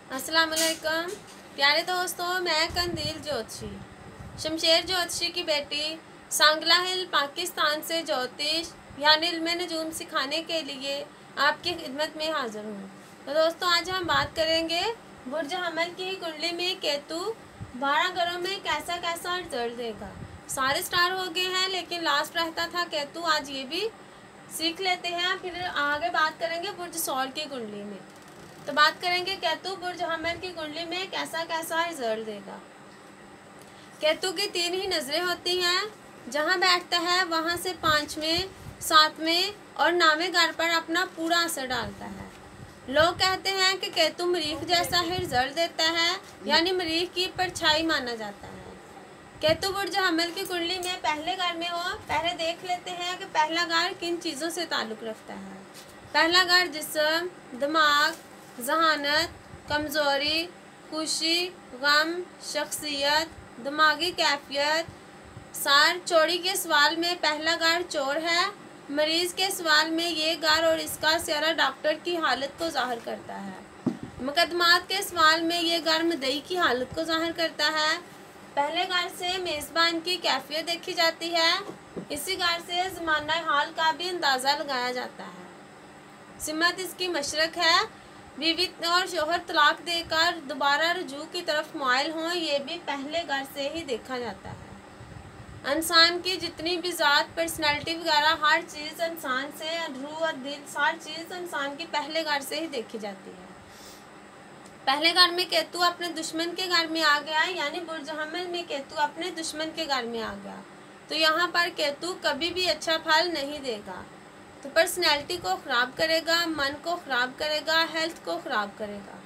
अस्सलाम वालेकुम प्यारे दोस्तों, मैं कंदील ज्योतिषी शमशेर ज्योतिषी की बेटी सांगला हिल पाकिस्तान से ज्योतिष यानी इल्म नजूम सिखाने के लिए आपकी खिदमत में हाजिर हूँ। तो दोस्तों, आज हम बात करेंगे बुर्ज हमल की कुंडली में केतु 12 घरों में कैसा कैसा रिजल्ट देगा। सारे स्टार हो गए हैं लेकिन लास्ट रहता था केतु। आज ये भी सीख लेते हैं, फिर आगे बात करेंगे बुर्ज सौर की कुंडली में। तो बात करेंगे केतु बुर्ज हमल की कुंडली में कैसा कैसा रिजल्ट देगा। केतु की 3 ही नजरें होती हैं। जहां बैठता है वहां से 5वें, 7वें और 9वें घर पर अपना पूरा असर डालता है। लोग कहते हैं कि केतु मरीख जैसा ही रिजल्ट देता है, यानी मरीख की परछाई माना जाता है। केतु बुर्ज हमल की कुंडली में पहले घर में हो, पहले देख लेते हैं कि पहला घर किन चीज़ों से ताल्लुक़ रखता है। पहला घर जिस्म, दिमाग, जहानत, कमज़ोरी, खुशी, गम, शख्सियत, दिमागी कैफियत। सार चोरी के सवाल में पहला घर चोर है। मरीज के सवाल में ये घर और इसका चेहरा डॉक्टर की हालत को जाहिर करता है। मुकदमात के सवाल में ये घर मदई की हालत को जाहिर करता है। पहले घर से मेज़बान की कैफियत देखी जाती है। इसी घर से ज़माना हाल का भी अंदाज़ा लगाया जाता है। सिमत इसकी मशरक है। बीवी और शोहर तलाक देकर दोबारा रुजू की तरफ माइल हों, ये भी पहले घर से ही देखा जाता है। इंसान की जितनी भी ज़ात, पर्सनैलिटी वगैरह हर चीज़ इंसान से, रूह और दिल, हर चीज़ इंसान की पहले घर से ही देखी जाती है। पहले घर में केतु अपने दुश्मन के घर में आ गया, यानी बुर्ज हमल में केतु अपने दुश्मन के घर में आ गया, तो यहाँ पर केतु कभी भी अच्छा फल नहीं देगा। तो पर्सनैलिटी को ख़राब करेगा, मन को ख़राब करेगा, हेल्थ को ख़राब करेगा,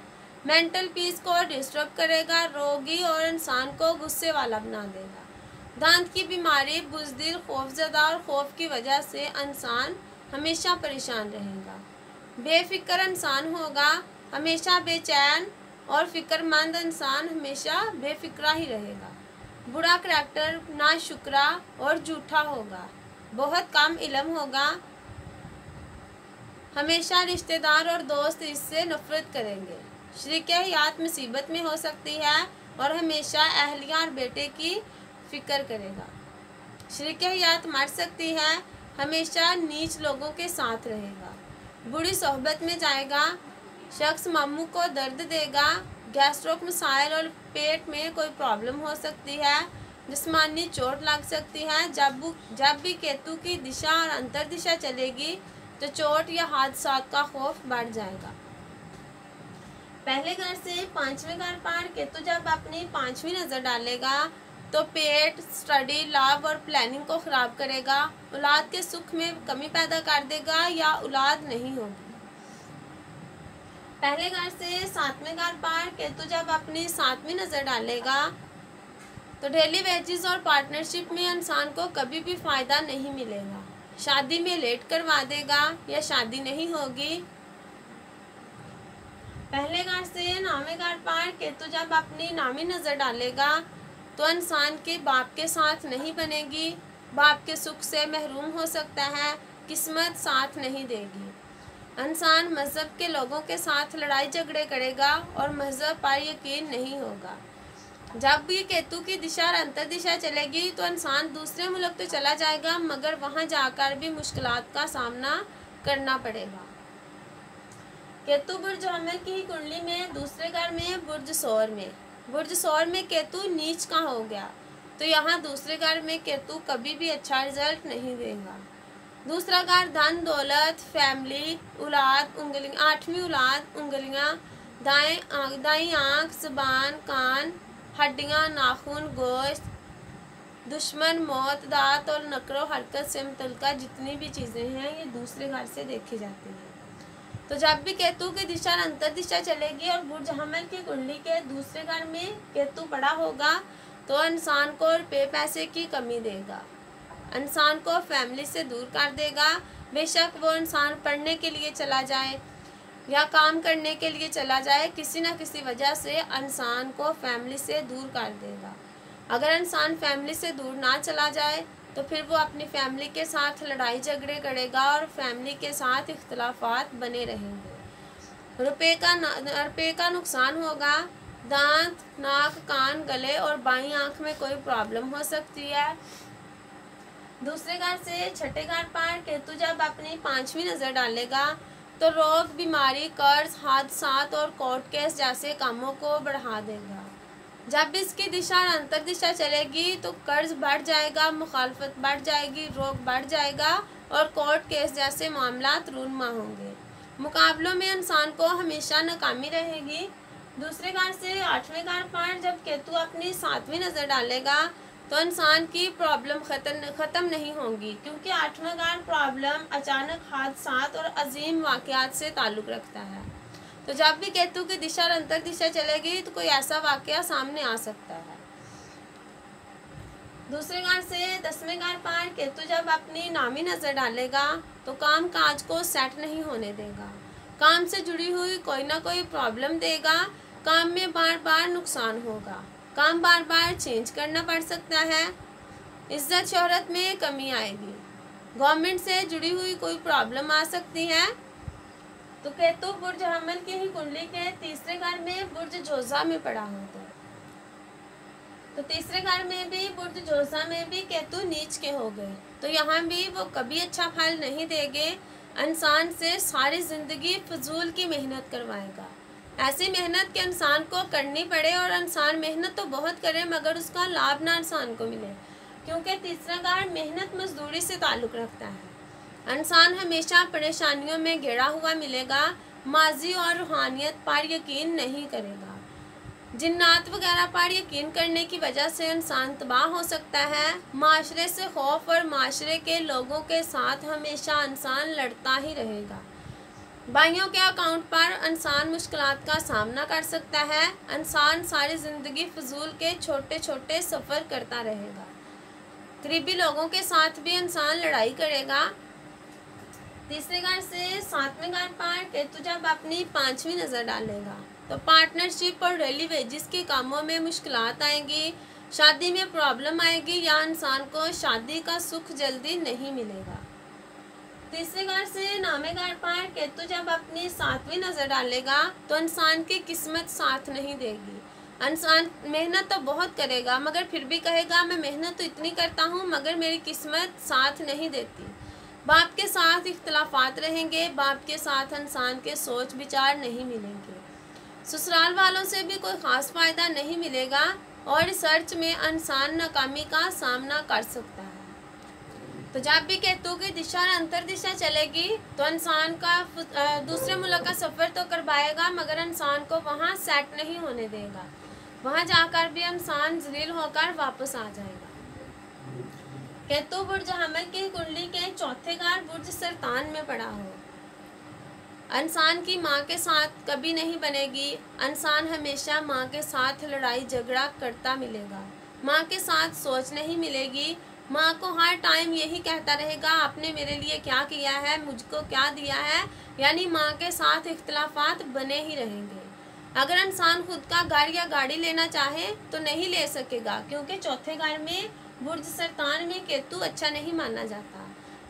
मेंटल पीस को डिस्टर्ब करेगा, रोगी और इंसान को गुस्से वाला बना देगा। दांत की बीमारी, बुज़दिल, खौफज़दा और खौफ की वजह से इंसान हमेशा परेशान रहेगा। बेफिक्र इंसान होगा, हमेशा बेचैन, और फ़िक्रमंद इंसान हमेशा बेफिक्रा ही रहेगा। बुरा करैक्टर, नाशुक्रा और झूठा होगा, बहुत कम इल्म होगा, हमेशा रिश्तेदार और दोस्त इससे नफरत करेंगे। शरीक हयात मुसीबत में हो सकती है और हमेशा अहलिया और बेटे की फ़िक्र करेगा। शरीक हयात मर सकती है, हमेशा नीच लोगों के साथ रहेगा, बुरी सोहबत में जाएगा, शख्स मामू को दर्द देगा, गैस्ट्रोक मसाइल और पेट में कोई प्रॉब्लम हो सकती है, जिस्मानी चोट लग सकती है। जब भी केतु की दिशा और अंतर दिशा चलेगी तो चोट या हादसात का खौफ बढ़ जाएगा। पहले घर से 5वें घर पर केतु जब अपनी 5वीं नज़र डालेगा तो पेट, स्टडी, लाभ और प्लानिंग को ख़राब करेगा, औलाद के सुख में कमी पैदा कर देगा या औलाद नहीं होगी। पहले घर से 7वें घर पर केतु जब अपनी 7वीं नज़र डालेगा तो डेली वेजेस और पार्टनरशिप में इंसान को कभी भी फ़ायदा नहीं मिलेगा, शादी में लेट करवा देगा या शादी नहीं होगी। पहले घर से 9वें घर पर केतु जब अपनी 9वीं नज़र डालेगा तो इंसान के बाप के साथ नहीं बनेगी, बाप के सुख से महरूम हो सकता है, किस्मत साथ नहीं देगी। इंसान मज़हब के लोगों के साथ लड़ाई झगड़े करेगा और मज़हब पर यकीन नहीं होगा। जब भी केतु की दिशा और अंतर दिशा चलेगी तो इंसान दूसरे मुल्क तो चला जाएगा, मगर वहां जाकर भी मुश्किलात का सामना करना पड़ेगा। केतु बुर्ज हमल की कुंडली में दूसरे घर में बुर्ज सौर में केतु नीच का हो गया, तो यहाँ दूसरे घर में केतु कभी भी अच्छा रिजल्ट नहीं देगा। दूसरा घर धन, दौलत, फैमिली, औलाद, उंगलियाँ, 8वीं औलाद, उंगलियाँ, दाई आँख, ज़ुबान, कान, हड्डियाँ, नाखून, गोश्त, दुश्मन, मौत, दांत और नकरो हरकत से मुतल्लिका जितनी भी चीज़ें हैं ये दूसरे घर से देखी जाती हैं। तो जब भी केतु की दिशा और अंतर दिशा चलेगी और बुर्ज हमल की कुंडली के दूसरे घर में केतु पड़ा होगा तो इंसान को रुपये पैसे की कमी देगा, इंसान को फैमिली से दूर कर देगा। बेशक वो इंसान पढ़ने के लिए चला जाए या काम करने के लिए चला जाए, किसी न किसी वजह से इंसान को फैमिली से दूर कर देगा। अगर इंसान फैमिली से दूर ना चला जाए तो फिर वो अपनी फैमिली के साथ लड़ाई झगड़े करेगा और फैमिली के साथ इख्तलाफात बने रहेंगे। रुपए का नुकसान होगा। दांत, नाक, कान, गले और बाईं आंख में कोई प्रॉब्लम हो सकती है। दूसरे घर से छठे घर पर केतु जब अपनी 5वीं नज़र डालेगा तो रोग, बीमारी, कर्ज, हादसात और कोर्ट केस जैसे कामों को बढ़ा देगा। जब इसकी दिशा और अंतर दिशा चलेगी तो कर्ज बढ़ जाएगा, मुखालफत बढ़ जाएगी, रोग बढ़ जाएगा और कोर्ट केस जैसे मामलात रूनमा होंगे। मुकाबलों में इंसान को हमेशा नाकामी रहेगी। दूसरे घर से 8वें घर पर जब केतु अपनी 7वीं नज़र डालेगा तो इंसान की प्रॉब्लम ख़त्म नहीं होंगी, क्योंकि 8वां घर प्रॉब्लम, अचानक हादसात और अजीम वाक़यात से ताल्लुक़ रखता है। तो जब भी केतु की दिशा और अंतर दिशा चलेगी तो कोई ऐसा वाक़या सामने आ सकता है। दूसरे घर से 10वें घर पर केतु जब अपनी 9वीं नज़र डालेगा तो काम काज को सेट नहीं होने देगा। काम से जुड़ी हुई कोई ना कोई प्रॉब्लम देगा। काम में बार बार नुकसान होगा। काम बार बार चेंज करना पड़ सकता है। इज्जत शोहरत में कमी आएगी। गवर्नमेंट से जुड़ी हुई कोई प्रॉब्लम आ सकती है। तो केतु बुर्ज हमल की ही कुंडली के तीसरे घर में बुर्ज जोजा में पड़ा होता है। तो तीसरे घर में भी बुर्ज जोजा में भी केतु नीच के हो गए तो यहाँ भी वो कभी अच्छा फल नहीं देंगे। इंसान से सारी ज़िंदगी फजूल की मेहनत करवाएगा। ऐसी मेहनत के इंसान को करनी पड़े और इंसान मेहनत तो बहुत करे मगर उसका लाभ ना इंसान को मिले, क्योंकि तीसरा घर मेहनत मजदूरी से ताल्लुक़ रखता है। इंसान हमेशा परेशानियों में घिरा हुआ मिलेगा। माजी और रूहानियत पर यकीन नहीं करेगा। जिन्नात वगैरह पर यकीन करने की वजह से इंसान तबाह हो सकता है। माशरे से खौफ और माशरे के लोगों के साथ हमेशा इंसान लड़ता ही रहेगा। भाइयों के अकाउंट पर इंसान मुश्किलात का सामना कर सकता है। इंसान सारी ज़िंदगी फजूल के छोटे छोटे सफ़र करता रहेगा। करीबी लोगों के साथ भी इंसान लड़ाई करेगा। तीसरे घर से 7वें घर पर केतु जब अपनी 5वीं नज़र डालेगा तो पार्टनरशिप और डेली वेजिस के कामों में मुश्किलात आएंगी। शादी में प्रॉब्लम आएगी या इंसान को शादी का सुख जल्दी नहीं मिलेगा। तीसरे घर से 9वें घर पर केतु जब अपनी 7वीं नज़र डालेगा तो इंसान की किस्मत साथ नहीं देगी। इंसान मेहनत तो बहुत करेगा मगर फिर भी कहेगा मैं मेहनत तो इतनी करता हूँ मगर मेरी किस्मत साथ नहीं देती। बाप के साथ इख्तलाफात रहेंगे। बाप के साथ इंसान के सोच विचार नहीं मिलेंगे। ससुराल वालों से भी कोई ख़ास फ़ायदा नहीं मिलेगा और रिसर्च में इंसान नाकामी का सामना कर सकता है। तो जब भी केतु की दिशा और अंतर दिशा चलेगी तो इंसान का दूसरे मुल्क का सफ़र तो करवाएगा मगर इंसान को वहाँ सेट नहीं होने देगा। वहाँ जाकर भी इंसान जलील होकर वापस आ जाएगा। केतु बुर्ज हमल की कुंडली के चौथे घर बुर्ज सरतान में पड़ा हो। इंसान की माँ के साथ कभी नहीं बनेगी। इंसान हमेशा माँ के साथ लड़ाई झगड़ा करता मिलेगा। माँ के साथ सोच नहीं मिलेगी। माँ को हर टाइम यही कहता रहेगा आपने मेरे लिए क्या किया है, मुझको क्या दिया है, यानी माँ के साथ इख्तलाफात बने ही रहेंगे। अगर इंसान खुद का घर या गाड़ी लेना चाहे तो नहीं ले सकेगा, क्योंकि चौथे घर में बुर्ज सरतान में केतु अच्छा नहीं माना जाता।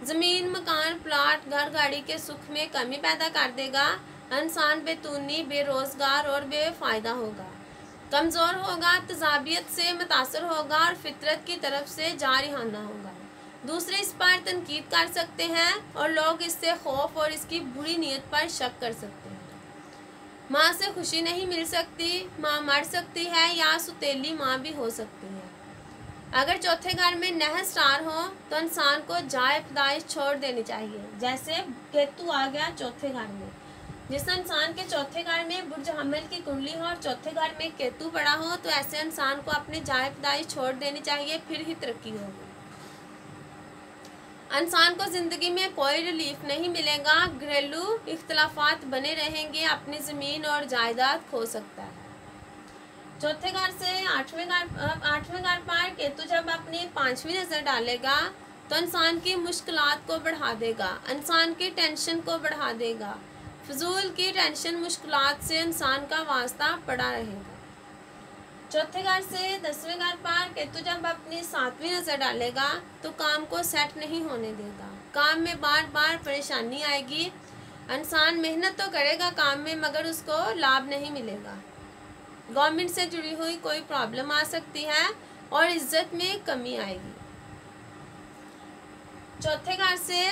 ज़मीन, मकान, प्लाट, घर, गाड़ी के सुख में कमी पैदा कर देगा। इंसान बेतूनी, बेरोज़गार और बेफ़ायदा होगा। कमज़ोर होगा, तजाबियत से मुतासर होगा और फितरत की तरफ से जारिहाना होगा। दूसरे इस पर तनकीद कर सकते हैं और लोग इससे खौफ और इसकी बुरी नीयत पर शक कर सकते हैं। माँ से खुशी नहीं मिल सकती। माँ मर सकती है या सुतेली माँ भी हो सकती है। अगर चौथे घर में नहर स्टार हो तो इंसान को जाए पैदाइश छोड़ देनी चाहिए। जैसे केतु आ गया चौथे घर में, जिस इंसान के चौथे घर में बुर्ज हमल की कुंडली हो और चौथे घर में केतु पड़ा हो तो ऐसे इंसान को अपने जाए पैदाइश छोड़ देनी चाहिए, फिर ही तरक्की होगी। इंसान को ज़िंदगी में कोई रिलीफ नहीं मिलेगा। घरेलू इख्तलाफात बने रहेंगे। अपनी ज़मीन और जायदाद खो सकता है। चौथे घर से 8वें घर पर केतु जब अपनी 5वीं नज़र डालेगा तो इंसान की मुश्किलात को बढ़ा देगा। इंसान की टेंशन को बढ़ा देगा। फजूल की टेंशन मुश्किलात से इंसान का वास्ता पड़ा रहेगा। चौथे घर से 10वें घर पर केतु जब अपनी 7वीं नज़र डालेगा तो काम को सेट नहीं होने देगा। काम में बार बार परेशानी आएगी। इंसान मेहनत तो करेगा काम में मगर उसको लाभ नहीं मिलेगा। गवर्नमेंट से जुड़ी हुई कोई प्रॉब्लम आ सकती है और इज्जत में कमी आएगी। चौथे घर से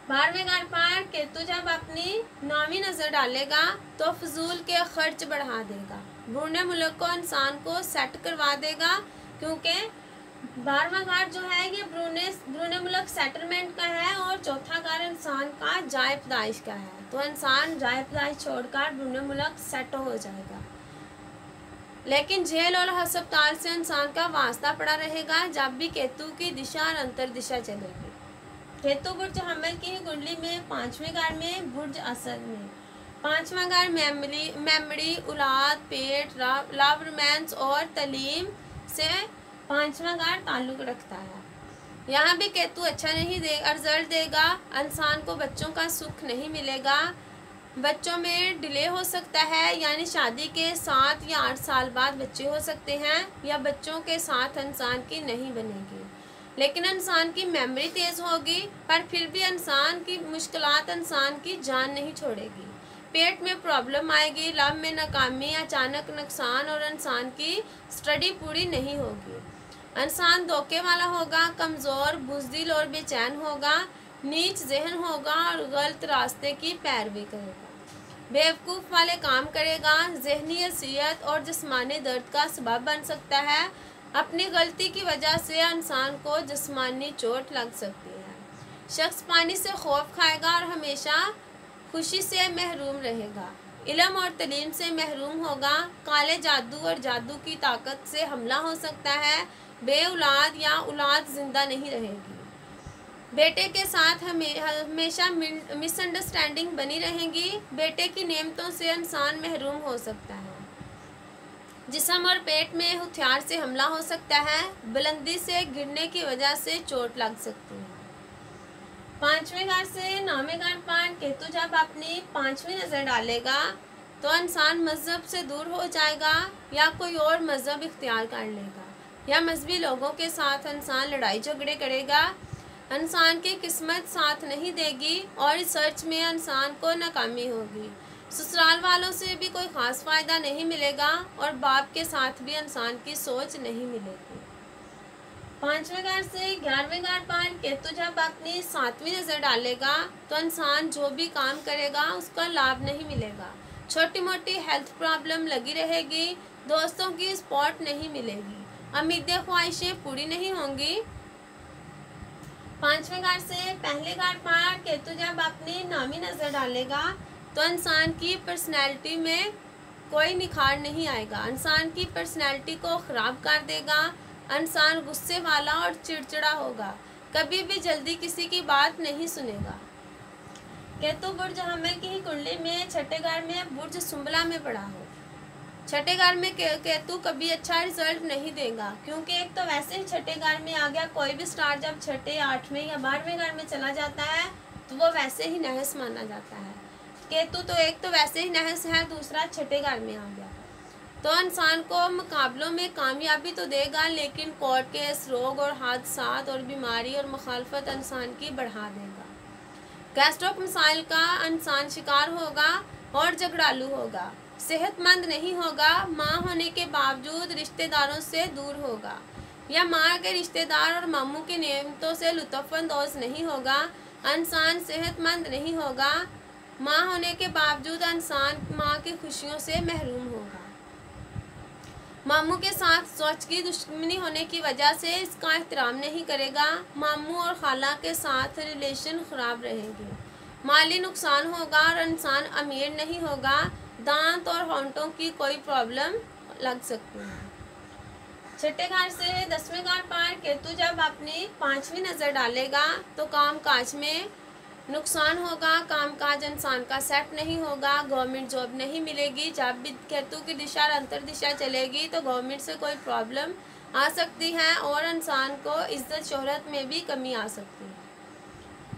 12वें घर पर केतु जब अपनी 9वीं नज़र डालेगा तो फजूल के खर्च बढ़ा देगा। ब्रूने मुल्क को इंसान को सेट करवा देगा, क्योंकि 12वां घर जो है ये ब्रूने मुल्क सेटलमेंट का है और चौथा घर इंसान का जाय पैदाइश का है। तो इंसान जाय पैदाइश छोड़कर ब्रूने मुल्क सेट हो जाएगा। लेकिन जेल और अस्पताल से इंसान का वास्ता पड़ा रहेगा जब भी केतु की दिशा और अंतर दिशा चलेगी। केतु बुर्ज हमल की कुंडली में 5वें घर में बुर्ज असद में 5वां घर मेमोरी, औलाद, पेट, लव, रोमांस और तालीम से 5वां घर ताल्लुक़ रखता है। यहाँ भी केतु अच्छा नहीं देगा, रिजल्ट देगा। इंसान को बच्चों का सुख नहीं मिलेगा, बच्चों में डिले हो सकता है, यानी शादी के 7 या 8 साल बाद बच्चे हो सकते हैं, या बच्चों के साथ इंसान की नहीं बनेगी। लेकिन इंसान की मेमोरी तेज़ होगी, पर फिर भी इंसान की मुश्किलात इंसान की जान नहीं छोड़ेगी। पेट में प्रॉब्लम आएगी, लव में नाकामी, अचानक नुकसान और इंसान की स्टडी पूरी नहीं होगी। इंसान धोखे वाला होगा, कमज़ोर, बुज़दिल और बेचैन होगा, नीच जहन होगा और गलत रास्ते की पैरवी करेगा, बेवकूफ़ वाले काम करेगा, जहनी असियत और जिस्मानी दर्द का सबब बन सकता है। अपनी गलती की वजह से इंसान को जिस्मानी चोट लग सकती है। शख्स पानी से खौफ खाएगा और हमेशा खुशी से महरूम रहेगा, इल्म और तलीम से महरूम होगा, काले जादू और जादू की ताकत से हमला हो सकता है, बे औलाद या औलाद जिंदा नहीं रहेगी, बेटे के साथ हमेशा मिसअंडरस्टैंडिंग बनी रहेगी, बेटे की नेमतों से इंसान महरूम हो सकता है, जिस्म और पेट में हथियार से हमला हो सकता है, बुलंदी से गिरने की वजह से चोट लग सकती है। 5वें घर से 9वें घर पर केतु जब अपनी 5वीं नज़र डालेगा तो इंसान मज़हब से दूर हो जाएगा या कोई और मज़हब इख्तियार कर लेगा, या मजहबी लोगों के साथ इंसान लड़ाई झगड़े करेगा। इंसान की किस्मत साथ नहीं देगी और रिसर्च में इंसान को नाकामी होगी। ससुराल वालों से भी कोई ख़ास फ़ायदा नहीं मिलेगा और बाप के साथ भी इंसान की सोच नहीं मिलेगी। 5वें घर से 11वें घर पर केतु जब अपनी 7वीं नज़र डालेगा तो इंसान जो भी काम करेगा उसका लाभ नहीं मिलेगा, छोटी मोटी हेल्थ प्रॉब्लम लगी रहेगी, दोस्तों की सपोर्ट नहीं मिलेगी, उम्मीदें ख्वाहिशें पूरी नहीं होंगी। 5वें घर से पहले घर पर केतु जब अपनी 9वीं नज़र डालेगा तो इंसान की पर्सनैलिटी में कोई निखार नहीं आएगा, इंसान की पर्सनैलिटी को ख़राब कर देगा, इंसान गुस्से वाला और चिड़चिड़ा होगा, कभी भी जल्दी किसी की बात नहीं सुनेगा। केतु बुर्ज हमल की कुंडली में 6ठे घर में बुर्ज सुंबला में पड़ा हो, 6ठे घर में केतु कभी अच्छा रिजल्ट नहीं देगा, क्योंकि एक तो वैसे ही 6ठे घर में आ गया। कोई भी स्टार जब 6ठे, 8वें या 12वें घर में चला जाता है तो वो वैसे ही नहस माना जाता है। केतु तो एक तो वैसे ही नहस है, दूसरा 6ठे घर में आ गया तो इंसान को मुकाबलों में कामयाबी तो देगा, लेकिन कोर्ट केस, रोग और हादसात और बीमारी और मुखालफत इंसान की बढ़ा देगा। गैस्ट्रिक मसाइल का इंसान शिकार होगा और झगड़ालू होगा, सेहतमंद नहीं होगा, माँ होने के बावजूद रिश्तेदारों से दूर होगा, या माँ के रिश्तेदार और मामू की नेमतों से लुत्फ़अंदोज़ नहीं होगा, इंसान सेहतमंद नहीं होगा, माँ होने के बावजूद इंसान माँ की खुशियों से महरूम होगा, मामू के साथ सोच की दुश्मनी होने की वजह से इसका एहतराम नहीं करेगा, मामू और खाला के साथ रिलेशन ख़राब रहेंगे, माली नुकसान होगा और इंसान अमीर नहीं होगा, दांत और होंठों की कोई प्रॉब्लम लग सकती है। 6ठे घर से 10वें घर पर केतु जब अपनी 5वीं नज़र डालेगा तो काम काज में नुकसान होगा, कामकाज इंसान का सेट नहीं होगा, गवर्नमेंट जॉब नहीं मिलेगी। जब भी केतु की दिशा और अंतर दिशा चलेगी तो गवर्नमेंट से कोई प्रॉब्लम आ सकती है और इंसान को इज्जत शोहरत में भी कमी आ सकती है।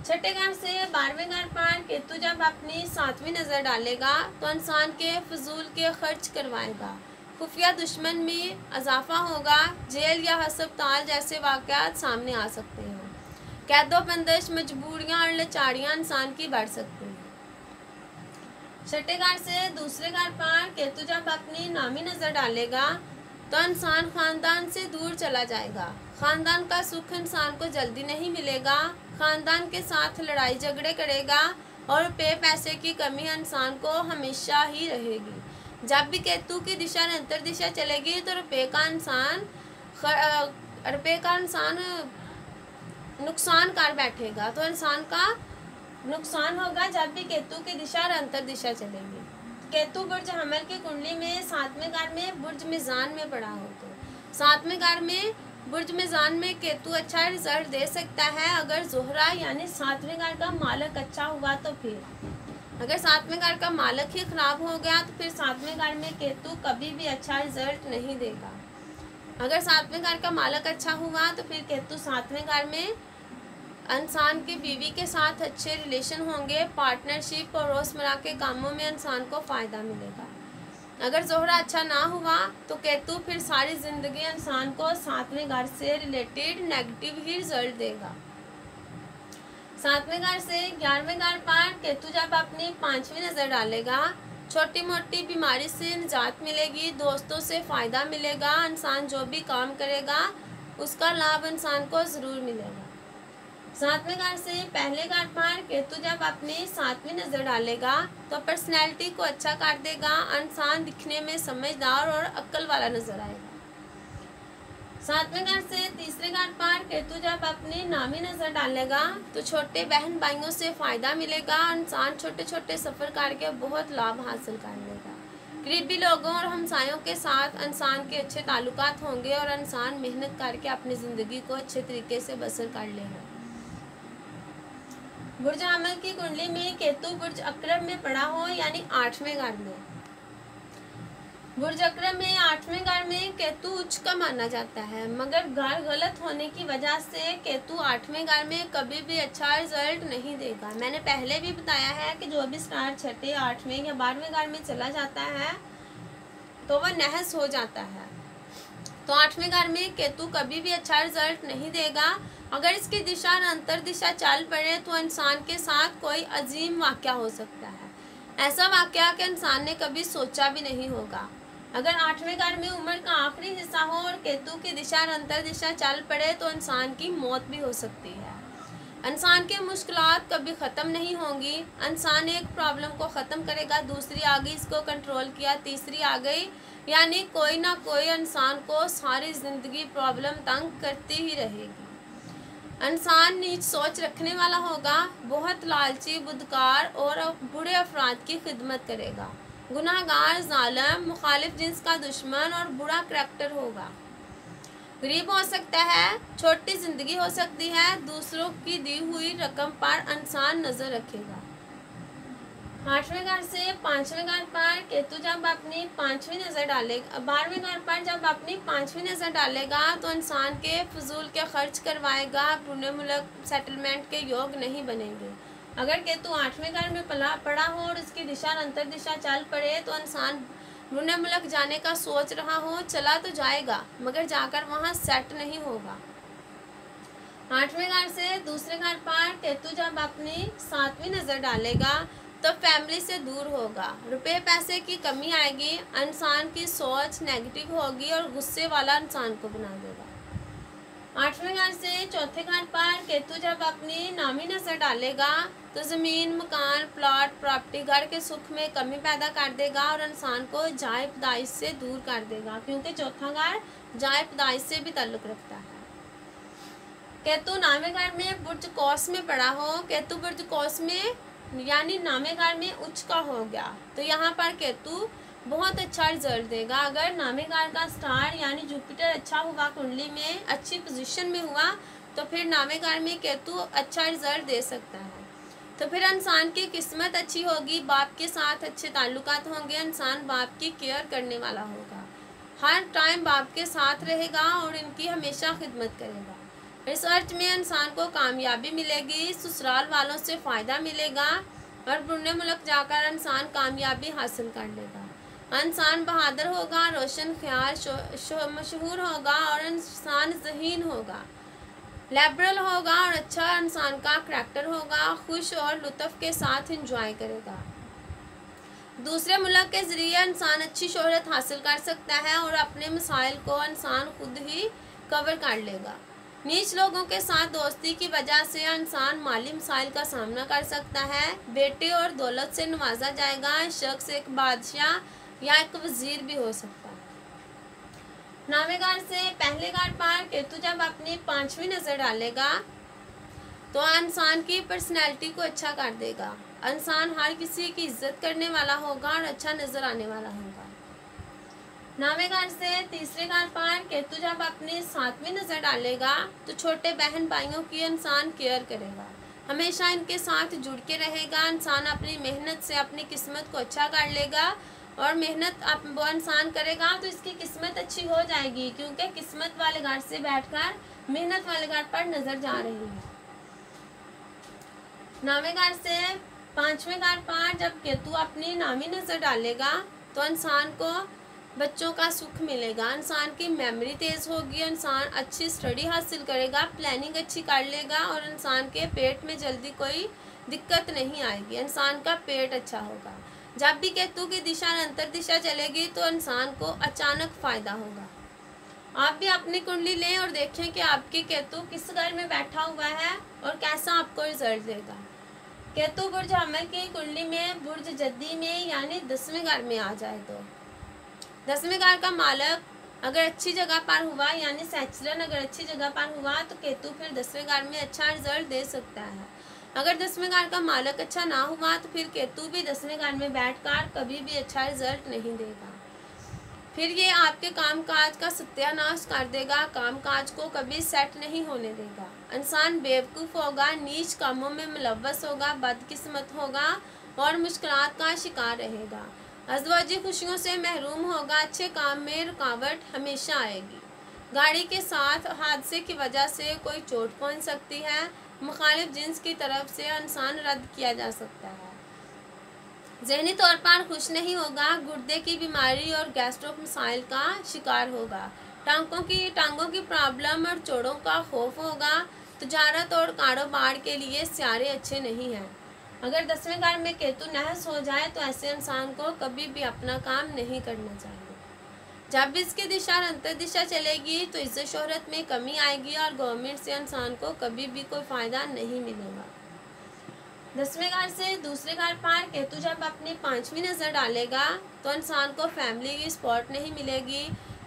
6ठे घर से 12वें घर पर केतु जब अपनी 7वीं नज़र डालेगा तो इंसान के फजूल के खर्च करवाएगा, खुफिया दुश्मन में इजाफा होगा, जेल या अस्पताल जैसे वाक़यात सामने आ सकते हैं। कैदोबंदिश, मजबूरियां और लाचारियां इंसान की बढ़ सकती हैं। छठे घर से दूसरे घर पर केतु जब अपनी नामी नज़र डालेगा तो इंसान खानदान से दूर चला जाएगा। खानदान का सुख इंसान को जल्दी नहीं मिलेगा। खानदान के साथ लड़ाई झगड़े करेगा और पैसे की कमी इंसान को हमेशा ही रहेगी। जब भी केतु की दिशा अंतर दिशा चलेगी तो रुपये का इंसान नुकसान कर बैठेगा, तो इंसान का नुकसान होगा जब भी केतु की दिशा और अंतर दिशा चलेगी। केतु बुर्ज हमल की कुंडली में 7वें घर में बुर्ज मिजान में पड़ा हो तो 7वें घर में बुर्ज मिजान में केतु अच्छा रिजल्ट दे सकता है। अगर जोहरा यानी 7वें घर का मालक अच्छा हुआ तो फिर, अगर 7वें घर का मालक ही खराब हो गया तो फिर 7वें घर में केतु कभी भी अच्छा रिजल्ट नहीं देगा। अगर 7वें घर का मालक अच्छा हुआ तो फिर केतु 7वें घर में इंसान की बीवी के साथ अच्छे रिलेशन होंगे। पार्टनरशिप और रोज़मर्रा के कामों में इंसान को फ़ायदा मिलेगा। अगर जोहरा अच्छा ना हुआ तो केतु फिर सारी ज़िंदगी इंसान को 7वें घर से रिलेटेड नेगेटिव ही रिजल्ट देगा। 7वें घर से 11वें घर पर केतु जब अपनी 5वीं नज़र डालेगा, छोटी मोटी बीमारी से निजात मिलेगी, दोस्तों से फ़ायदा मिलेगा। इंसान जो भी काम करेगा उसका लाभ इंसान को ज़रूर मिलेगा। 7वें घर से पहले घर पर केतु जब अपनी 7वीं नज़र डालेगा तो पर्सनैलिटी को अच्छा कर देगा। इंसान दिखने में समझदार और अक्ल वाला नज़र आएगा। 7वें घर से तीसरे घर पर केतु जब अपनी नामी नज़र डालेगा तो छोटे बहन भाइयों से फ़ायदा मिलेगा। इंसान छोटे छोटे सफ़र करके बहुत लाभ हासिल कर लेगा। करीबी लोगों और हमसायों के साथ इंसान के अच्छे ताल्लुकात होंगे और इंसान मेहनत करके अपनी ज़िंदगी को अच्छे तरीके से बसर कर लेगा। बुर्ज हमल की कुंडली में केतु बुर्ज अक्रब में पड़ा हो यानी 8वें घर में, बुर्ज अक्रब में 8वें घर में केतु उच्च का माना जाता है, मगर घर गलत होने की वजह से केतु 8वें घर में कभी भी अच्छा रिजल्ट नहीं देगा। मैंने पहले भी बताया है कि जो भी स्टार 6, 8वें या 12वें घर में चला जाता है तो वह नहस हो जाता है। तो 8वें घर में केतु कभी भी अच्छा रिजल्ट नहीं देगा। अगर इसकी दिशा और अंतर दिशा चल पड़े तो इंसान के साथ कोई अजीम वाक़या हो सकता है, ऐसा वाक़या कि इंसान ने कभी सोचा भी नहीं होगा। अगर 8वें घर में उम्र का आखिरी हिस्सा हो और केतु की दिशा और अंतर दिशा चल पड़े तो इंसान की मौत भी हो सकती है। इंसान की मुश्किलात कभी ख़त्म नहीं होंगी। इंसान एक प्रॉब्लम को ख़त्म करेगा, दूसरी आ गई, इसको कंट्रोल किया, तीसरी आ गई, यानी कोई ना कोई इंसान को सारी ज़िंदगी प्रॉब्लम तंग करती ही रहेगी। इंसान नीच सोच रखने वाला होगा, बहुत लालची, बुदकार और बुरे अफराद की खिदमत करेगा। गुनाहगार, जालिम, मुखालिफ जिन्स का दुश्मन और बुरा करैक्टर होगा। गरीब हो सकता है, छोटी ज़िंदगी हो सकती है। दूसरों की दी हुई रकम पर इंसान नज़र रखेगा। 8वें घर से 5वें घर पर केतु जब अपनी 5वीं नज़र डालेगा, 12वें घर पर जब अपनी 5वीं नज़र डालेगा तो इंसान के फजूल के खर्च करवाएगा। पुण्य मुल्क सेटलमेंट के योग नहीं बनेंगे। अगर केतु 8वें घर में पड़ा हो और उसकी दिशा अंतर दिशा चल पड़े तो इंसान पुण्य मुल्क जाने का सोच रहा हो, चला तो जाएगा मगर जाकर वहाँ सेट नहीं होगा। 8वें घर से दूसरे घर पर केतु जब अपनी 7वीं नज़र डालेगा तो फैमिली से दूर होगा, रुपए पैसे की कमी आएगी, इंसान की सोच नेगेटिव होगी और गुस्से वाला इंसान को बना देगा। 8वें घर से चौथे घर पर केतु जब अपनी नामी नज़र डालेगा तो ज़मीन, मकान, प्लॉट, प्रॉपर्टी, घर के सुख में कमी पैदा कर देगा और इंसान को जाय पैदाइश से दूर कर देगा, क्योंकि चौथा घर जाय पैदाइश से भी ताल्लुक़ रखता है। केतु नामे घर में बुर्ज कौस में पड़ा हो, केतु बुर्ज कौस में यानी नामे घर में उच्च का हो गया तो यहाँ पर केतु बहुत अच्छा रिजल्ट देगा। अगर नामे घर का स्टार यानी जुपिटर अच्छा हुआ, कुंडली में अच्छी पोजीशन में हुआ तो फिर नामे घर में केतु अच्छा रिजल्ट दे सकता है। तो फिर इंसान की किस्मत अच्छी होगी, बाप के साथ अच्छे ताल्लुकात होंगे, इंसान बाप की केयर करने वाला होगा, हर टाइम बाप के साथ रहेगा और इनकी हमेशा खिदमत करेगा। रिसर्च में इंसान को कामयाबी मिलेगी, ससुराल वालों से फ़ायदा मिलेगा और पुण्य मुल्क जाकर इंसान कामयाबी हासिल कर लेगा। इंसान बहादुर होगा, रोशन ख्याल, मशहूर होगा और इंसान ज़हीन होगा। लिबरल होगा और अच्छा इंसान का करैक्टर होगा, खुश और लुत्फ़ के साथ इंजॉय करेगा। दूसरे मुल्क के ज़रिए इंसान अच्छी शोहरत हासिल कर सकता है और अपने मसाइल को इंसान खुद ही कवर कर लेगा। नीच लोगों के साथ दोस्ती की वजह से इंसान माली मसाइल का सामना कर सकता है। बेटे और दौलत से नवाजा जाएगा। शख्स एक बादशाह या एक वजीर भी हो सकता है। नामे घर से पहले घर पर केतु जब अपनी 5वीं नज़र डालेगा तो इंसान की पर्सनैलिटी को अच्छा कर देगा। इंसान हर किसी की इज्जत करने वाला होगा और अच्छा नज़र आने वाला होगा। नामे घर से तीसरे घर पर केतु जब अपनी 7वीं नज़र डालेगा तो छोटे बहन भाइयों की इंसान केयर करेगा, हमेशा इनके साथ जुड़ के रहेगा। इंसान अपनी मेहनत से अपनी किस्मत को अच्छा कर लेगा और मेहनत वो इंसान करेगा तो इसकी किस्मत अच्छी हो जाएगी, क्योंकि किस्मत वाले घर से बैठकर मेहनत वाले घर पर नज़र जा रही है। नामे घर से 5वें घर पर जब केतु अपनी नामी नज़र डालेगा तो इंसान को बच्चों का सुख मिलेगा। इंसान की मेमोरी तेज़ होगी, इंसान अच्छी स्टडी हासिल करेगा, प्लानिंग अच्छी कर लेगा और इंसान के पेट में जल्दी कोई दिक्कत नहीं आएगी। इंसान का पेट अच्छा होगा। जब भी केतु की दिशा अंतर दिशा चलेगी तो इंसान को अचानक फ़ायदा होगा। आप भी अपनी कुंडली लें और देखें कि आपकी केतु किस घर में बैठा हुआ है और कैसा आपको रिजल्ट देगा। केतु बुर्ज हमल की कुंडली में बुर्ज जद्दी में यानी 10वें घर में आ जाए तो 10वें घर का मालक अगर अच्छी जगह पर हुआ यानी सैचुरन अगर अच्छी जगह पर हुआ तो केतु फिर 10वें घर में अच्छा रिजल्ट दे सकता है। अगर 10वें घर का मालक अच्छा ना हुआ तो फिर केतु भी 10वें घर में बैठकर कभी भी अच्छा रिजल्ट नहीं देगा। फिर ये आपके कामकाज का सत्यानाश कर देगा, कामकाज को कभी सेट नहीं होने देगा। इंसान बेवकूफ़ होगा, नीच कामों में मुलव्वस होगा, बदकिस्मत होगा और मुश्किलात का शिकार रहेगा। अज़वाजी खुशियों से महरूम होगा, अच्छे काम में रुकावट हमेशा आएगी। गाड़ी के साथ हादसे की वजह से कोई चोट पहुंच सकती है। मुखालिफ जिन्स की तरफ से इंसान रद्द किया जा सकता है। ज़हनी तौर पर खुश नहीं होगा, गुर्दे की बीमारी और गैस्ट्रो मसाइल का शिकार होगा। टांगों की प्रॉब्लम और चोटों का खौफ होगा। तजारत और कारोबार के लिए सियारे अच्छे नहीं हैं। अगर 10वें घर में केतु नहस हो जाए तो ऐसे इंसान को कभी भी अपना काम नहीं करना चाहिए। जब भी इसकी दिशा अंतर दिशा चलेगी तो इज्जत शोहरत में कमी आएगी और गवर्नमेंट से इंसान को कभी भी कोई फ़ायदा नहीं मिलेगा। 10वें घर से दूसरे घर पर केतु जब अपनी 5वीं नज़र डालेगा तो इंसान को फैमिली की सपोर्ट नहीं मिलेगी।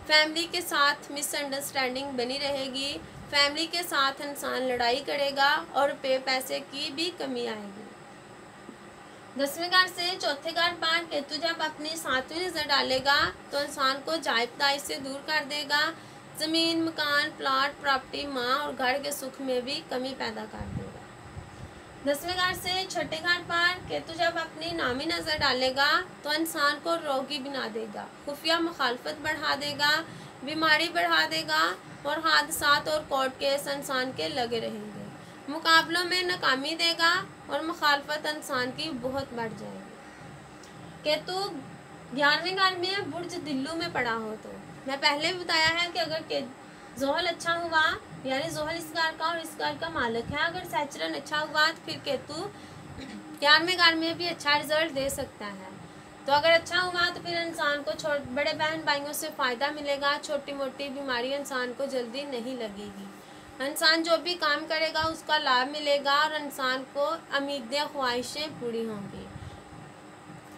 फैमिली के साथ मिसअंडरस्टैंडिंग बनी रहेगी। फैमिली के साथ इंसान लड़ाई करेगा और पैसे की भी कमी आएगी। 10वें घर से चौथे घर पर केतु जब अपनी 7वीं नज़र डालेगा तो इंसान को जायबदारी से दूर कर देगा। ज़मीन, मकान, प्लॉट, प्रॉपर्टी, माँ और घर के सुख में भी कमी पैदा कर देगा। 10वें घर से छठे घर पर केतु जब अपनी नामी नज़र डालेगा तो इंसान को रोगी बना देगा, खुफिया मुखालफत बढ़ा देगा, बीमारी बढ़ा देगा और हादसात और कोर्ट केस इंसान के लगे रहेंगे। मुकाबलों में नाकामी देगा और मुखालफत इंसान की बहुत बढ़ जाएगी। केतु 11वें घर में बुर्ज दिल्लू में पड़ा हो तो मैं पहले भी बताया है कि अगर जोहल अच्छा हुआ यानी जोहल इस घर का और इस घर का मालिक है, अगर सैचुरन अच्छा हुआ तो फिर केतु 11वें घर में भी अच्छा रिजल्ट दे सकता है। तो अगर अच्छा हुआ तो फिर इंसान को बड़े बहन भाइयों से फ़ायदा मिलेगा। छोटी मोटी बीमारी इंसान को जल्दी नहीं लगेगी। इंसान जो भी काम करेगा उसका लाभ मिलेगा और इंसान को उम्मीदें ख्वाहिशें पूरी होंगी।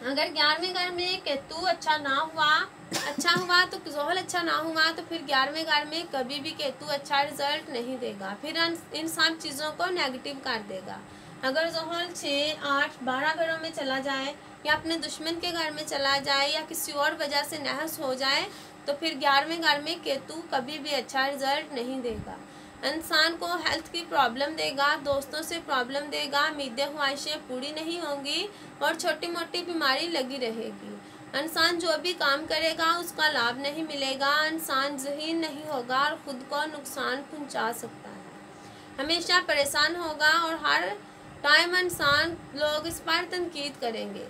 अगर 11वें घर में केतु अच्छा हुआ तो जोहल अच्छा ना हुआ तो फिर 11वें घर में कभी भी केतु अच्छा रिजल्ट नहीं देगा, फिर इन सब चीज़ों को नेगेटिव कर देगा। अगर जोहल 6, 8, 12 घरों में चला जाए या अपने दुश्मन के घर में चला जाए या किसी और वजह से नहस हो जाए तो फिर 11वें घर में केतु कभी भी अच्छा रिजल्ट नहीं देगा। इंसान को हेल्थ की प्रॉब्लम देगा, दोस्तों से प्रॉब्लम देगा, उम्मीदें ख्वाहिशें पूरी नहीं होंगी और छोटी मोटी बीमारी लगी रहेगी। इंसान जो भी काम करेगा उसका लाभ नहीं मिलेगा। इंसान ज़हीन नहीं होगा और ख़ुद को नुकसान पहुंचा सकता है, हमेशा परेशान होगा और हर टाइम इंसान लोग इस पर तनकीद करेंगे।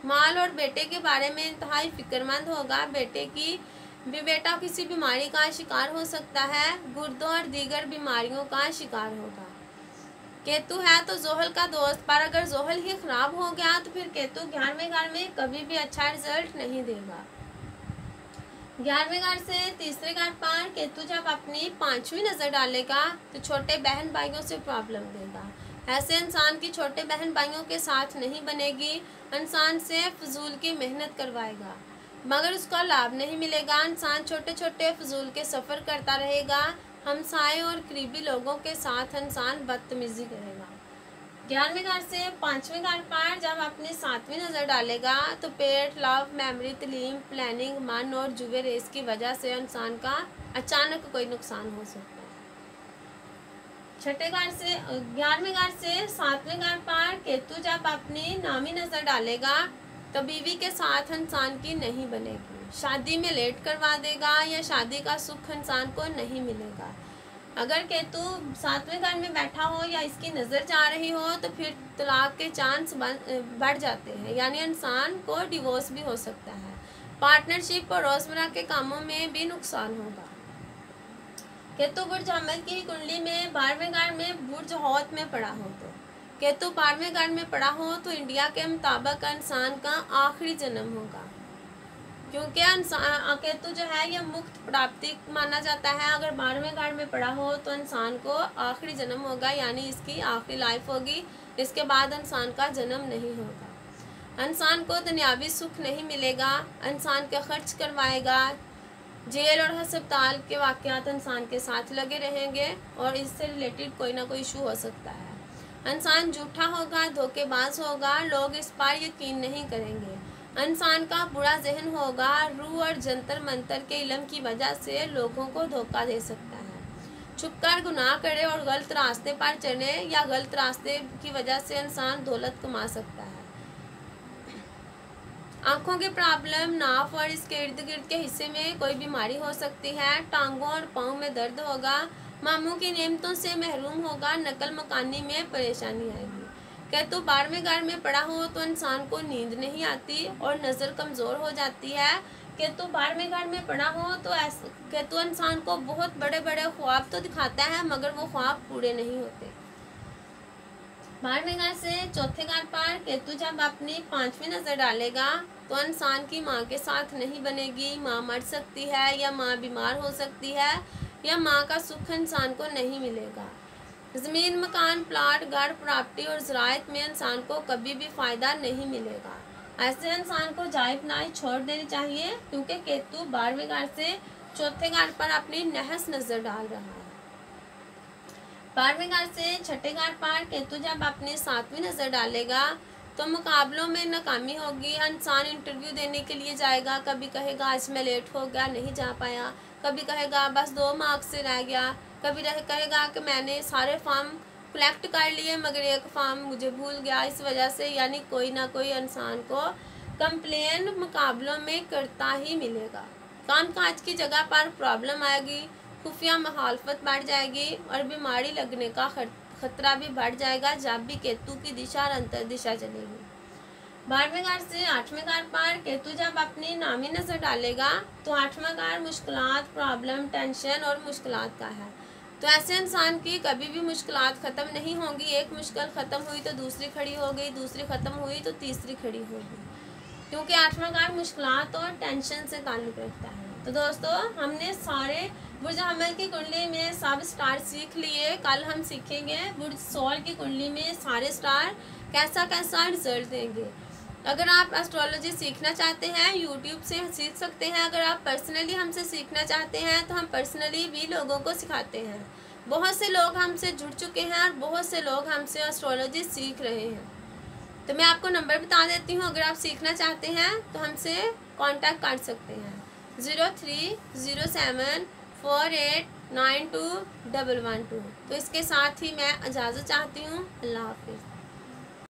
माल और बेटे के बारे में इंतहाई फ़िक्रमंद होगा। बेटे की भी बेटा किसी बीमारी का शिकार हो सकता है, गुर्दों और दीगर बीमारियों का शिकार होगा। केतु है तो जोहल का दोस्त, पर अगर जोहल ही खराब हो गया तो फिर केतु 11वें घर में कभी भी अच्छा रिजल्ट नहीं देगा। 11वें घर से तीसरे घर पर केतु जब अपनी 5वीं नज़र डालेगा तो छोटे बहन भाइयों से प्रॉब्लम देगा। ऐसे इंसान की छोटे बहन भाइयों के साथ नहीं बनेगी, इंसान से फजूल की मेहनत करवाएगा मगर उसका लाभ नहीं मिलेगा। इंसान छोटे छोटे फजूल के सफ़र करता रहेगा। हमसाए और करीबी लोगों के साथ इंसान बदतमीजी करेगा। 11वें घर से 5वें घर पर जब अपनी 7वीं नज़र डालेगा तो पेट, लव, मेमोरी, तलीम, प्लानिंग, मन और जुए रेस की वजह से इंसान का अचानक कोई नुकसान हो सकता है। छठे घर से 11वें घर से 7वें घर पर केतु जब अपनी 9वीं नज़र डालेगा तो बीवी के साथ इंसान की नहीं बनेगी, शादी में लेट करवा देगा या शादी का सुख इंसान को नहीं मिलेगा। अगर केतु 7वें घर में बैठा हो या इसकी नज़र जा रही हो तो फिर तलाक के चांस बढ़ जाते हैं, यानी इंसान को डिवोर्स भी हो सकता है। पार्टनरशिप और रोजमर्रा के कामों में भी नुकसान होगा। केतु बुर्ज हमल की कुंडली में 12वें घर में बुर्ज हौत में पड़ा हो तो केतु 12वें घर में पड़ा हो तो इंडिया के मुताबिक इंसान का आखिरी जन्म होगा, क्योंकि केतु जो है यह मुक्त प्राप्ति माना जाता है। अगर 12वें घर में पड़ा हो तो इंसान को आखिरी जन्म होगा, यानी इसकी आखिरी लाइफ होगी, इसके बाद इंसान का जन्म नहीं होगा। इंसान को दुनियावी सुख नहीं मिलेगा, इंसान के खर्च करवाएगा, जेल और अस्पताल के वाक़यात इंसान के साथ लगे रहेंगे और इससे रिलेटेड कोई ना कोई इशू हो सकता है। इंसान झूठा होगा, धोखेबाज होगा, लोग इस पर यकीन नहीं करेंगे। इंसान का बुरा जहन होगा, रूह और जंतर मंतर के इल्म की वजह से लोगों को धोखा दे सकता है। छुपकर गुनाह करे और गलत रास्ते पर चले या गलत रास्ते की वजह से इंसान दौलत कमा सकता है। आँखों की प्रॉब्लम, नाफ और इसके इर्द गिर्द के हिस्से में कोई बीमारी हो सकती है। टांगों और पाँव में दर्द होगा, मामू की नेमतों से महरूम होगा, नकल मकानी में परेशानी आएगी। केतु 12वें घर में पड़ा हो तो इंसान को नींद नहीं आती और नज़र कमज़ोर हो जाती है। केतु 12वें घर में पड़ा हो तो केतु इंसान को बहुत बड़े बड़े ख्वाब तो दिखाता है मगर वो ख्वाब पूरे नहीं होते। 12वें घर से चौथे घर पर केतु जब अपनी 5वीं नज़र डालेगा तो इंसान की माँ के साथ नहीं बनेगी, माँ मर सकती है या माँ बीमार हो सकती है या माँ का सुख इंसान को नहीं मिलेगा। ज़मीन, मकान, प्लाट, घर, प्रॉपर्टी और ज़राअत में इंसान को कभी भी फ़ायदा नहीं मिलेगा। ऐसे इंसान को जायब नाई छोड़ देनी चाहिए, क्योंकि केतु 12वें घर से चौथे घर पर अपनी नहस नज़र डाल रहा है। 12वें घर से छठे घर पर केतु जब अपनी 7वीं नज़र डालेगा तो मुकाबलों में नाकामी होगी। इंसान इंटरव्यू देने के लिए जाएगा, कभी कहेगा आज मैं लेट हो गया, नहीं जा पाया, कभी कहेगा बस 2 मार्क्स से रह गया, कभी कहेगा कि मैंने सारे फॉर्म कलेक्ट कर लिए मगर एक फॉर्म मुझे भूल गया, इस वजह से। यानी कोई ना कोई इंसान को कंप्लेन मुकाबलों में करता ही मिलेगा। काम काज की जगह पर प्रॉब्लम आएगी, खुफिया मुखालफत बढ़ जाएगी और बीमारी लगने का खतरा भी बढ़ जाएगा जब भी केतु की दिशा और अंतर दिशा चलेगी। 12वें घर से 8वें घर पर केतु जब अपनी 9वीं नज़र डालेगा तो 8वां घर मुश्किलात, प्रॉब्लम, टेंशन और मुश्किलात का है। तो ऐसे इंसान की कभी भी मुश्किलात ख़त्म नहीं होंगी। एक मुश्किल ख़त्म हुई तो दूसरी खड़ी हो गई, दूसरी ख़त्म हुई तो तीसरी खड़ी होगी, क्योंकि 8वां घर मुश्किलात और टेंशन से ताल्लुक़ रखता है। तो दोस्तों, हमने सारे बुर्ज हमल की कुंडली में सब स्टार सीख लिए। कल हम सीखेंगे बुर्ज सौर की कुंडली में सारे स्टार कैसा कैसा रिजल्ट देंगे। अगर आप एस्ट्रोलॉजी सीखना चाहते हैं यूट्यूब से सीख सकते हैं। अगर आप पर्सनली हमसे सीखना चाहते हैं तो हम पर्सनली भी लोगों को सिखाते हैं। बहुत से लोग हमसे जुड़ चुके हैं और बहुत से लोग हमसे एस्ट्रोलॉजी सीख रहे हैं। तो मैं आपको नंबर बता देती हूँ, अगर आप सीखना चाहते हैं तो हमसे कांटेक्ट कर सकते हैं 0307489212। तो इसके साथ ही मैं इजाज़त चाहती हूँ। अल्लाह हाफिज़।